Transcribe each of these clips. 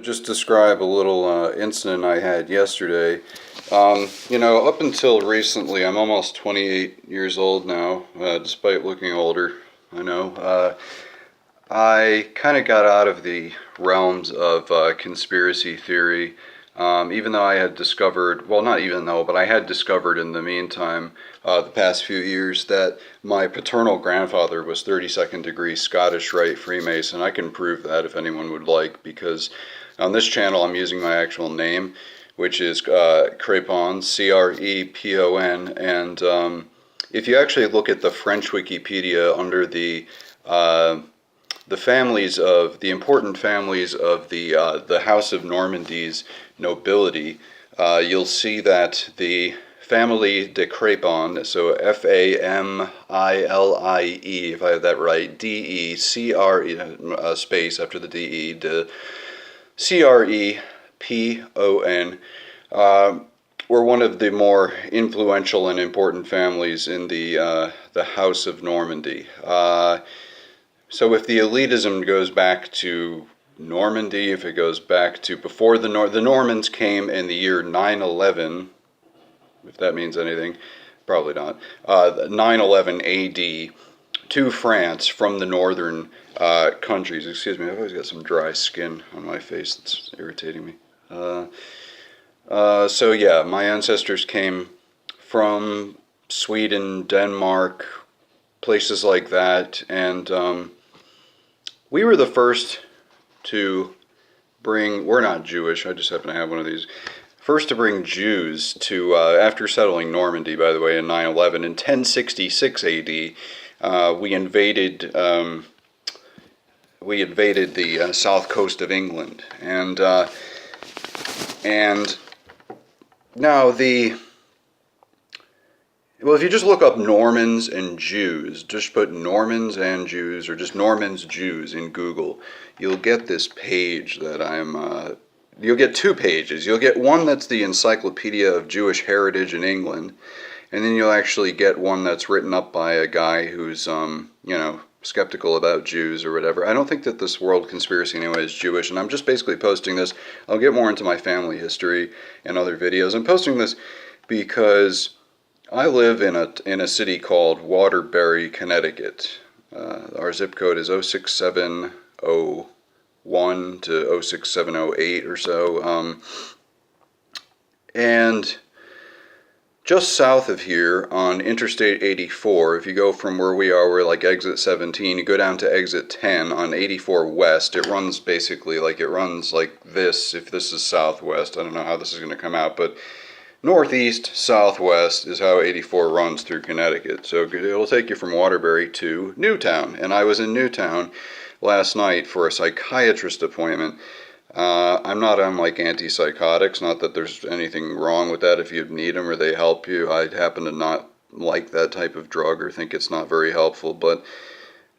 Just describe a little incident I had yesterday. Up until recently, I'm almost 28 years old now, despite looking older. I know. I kind of got out of the realms of conspiracy theory, even though I had discovered, well, not even though, but I had discovered in the meantime, the past few years, that my paternal grandfather was 32nd degree Scottish Rite Freemason. I can prove that if anyone would like, because on this channel I'm using my actual name, which is Crepon, C-R-E-P-O-N, and if you actually look at the French Wikipedia under the families of the important families of the House of Normandy's nobility, you'll see that the family de Crepon, so F-A-M-I-L-I-E, if I have that right, D-E-C-R-E, space after the D-E, de C-R-E-P-O-N, were one of the more influential and important families in the House of Normandy. So if the elitism goes back to Normandy, if it goes back to before the Normans came in the year 911, if that means anything, probably not, 911 AD to France from the northern countries. Excuse me, I've always got some dry skin on my face that's irritating me. So yeah, my ancestors came from Sweden, Denmark, places like that, and we were the first to bring, we're not Jewish, I just happen to have one of these, first to bring Jews to, after settling Normandy, by the way, in 911, in 1066 AD, we invaded the south coast of England, and now well, if you just look up Normans and Jews, just put Normans and Jews, or just Normans Jews in Google, you'll get this page that you'll get two pages. You'll get one that's the Encyclopedia of Jewish Heritage in England, and then you'll actually get one that's written up by a guy who's, skeptical about Jews or whatever. I don't think that this world conspiracy anyway is Jewish, and I'm just basically posting this. I'll get more into my family history in other videos. I'm posting this because I live in a city called Waterbury, Connecticut. Our zip code is 06701 to 06708 or so. And just south of here on Interstate 84, if you go from where we are, we're like exit 17, you go down to exit 10 on 84 West, it runs basically like this, if this is southwest. I don't know how this is going to come out, but northeast, southwest is how 84 runs through Connecticut. So it'll take you from Waterbury to Newtown. And I was in Newtown last night for a psychiatrist appointment. I'm not on like antipsychotics, not that there's anything wrong with that if you need them or they help you. I happen to not like that type of drug or think it's not very helpful. But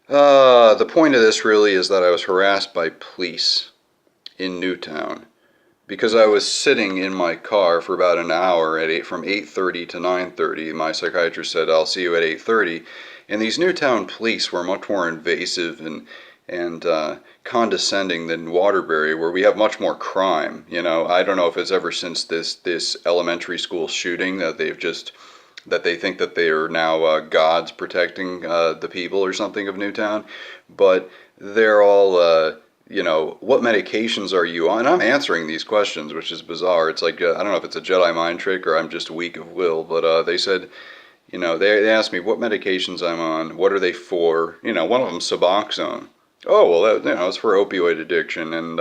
the point of this really is that I was harassed by police in Newtown, because I was sitting in my car for about an hour from 8:30 to 9:30. My psychiatrist said, I'll see you at 8:30. And these Newtown police were much more invasive and condescending than Waterbury, where we have much more crime. I don't know if it's ever since this elementary school shooting that they think that they are now gods protecting the people or something of Newtown. But they're all what medications are you on? And I'm answering these questions, which is bizarre. It's like, I don't know if it's a Jedi mind trick or I'm just weak of will, but they said, they asked me what medications I'm on, what are they for? One of them, Suboxone. Oh, well, it's for opioid addiction, and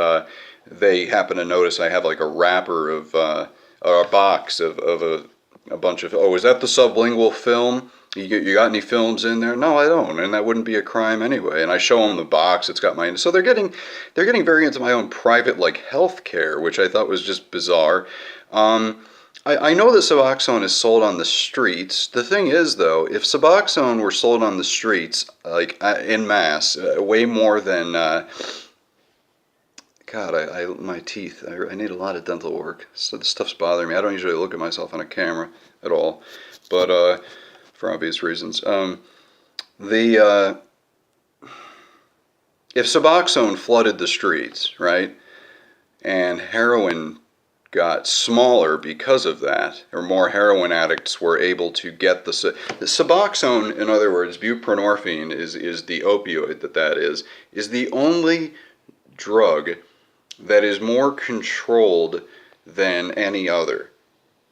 they happen to notice I have like a wrapper of, or a box of a bunch of, oh, is that the sublingual film? You got any films in there? No, I don't, and that wouldn't be a crime anyway. And I show them the box. It's got my, so they're getting very into my own private like health care, which I thought was just bizarre. I know that Suboxone is sold on the streets. The thing is, though, if Suboxone were sold on the streets, like in mass, way more than, God, my teeth, I need a lot of dental work. So this stuff's bothering me. I don't usually look at myself on a camera at all, but for obvious reasons. If Suboxone flooded the streets, right? and heroin got smaller because of that, or more heroin addicts were able to get the Suboxone, in other words, buprenorphine is the opioid that is the only drug that is more controlled than any other.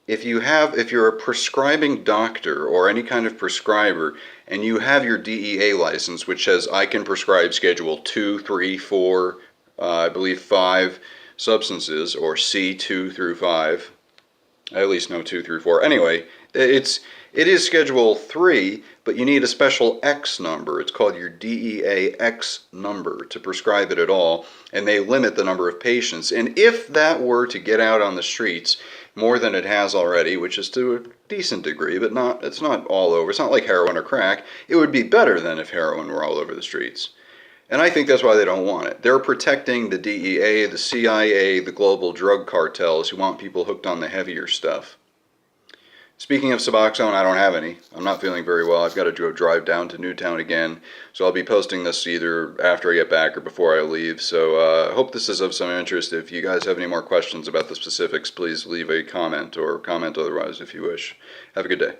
If you're a prescribing doctor or any kind of prescriber and you have your DEA license, which says I can prescribe schedule 2, 3, 4, I believe 5 substances, or C2 through 5. I at least know 2 through 4. Anyway, it is schedule 3, but you need a special X number. It's called your DEA X number to prescribe it at all, and they limit the number of patients. And if that were to get out on the streets more than it has already, which is to a decent degree, but it's not all over. It's not like heroin or crack. It would be better than if heroin were all over the streets. And I think that's why they don't want it. They're protecting the DEA, the CIA, the global drug cartels who want people hooked on the heavier stuff. Speaking of Suboxone, I don't have any. I'm not feeling very well. I've got to go drive down to Newtown again. So I'll be posting this either after I get back or before I leave. So I hope this is of some interest. If you guys have any more questions about the specifics, please leave a comment or comment otherwise if you wish. Have a good day.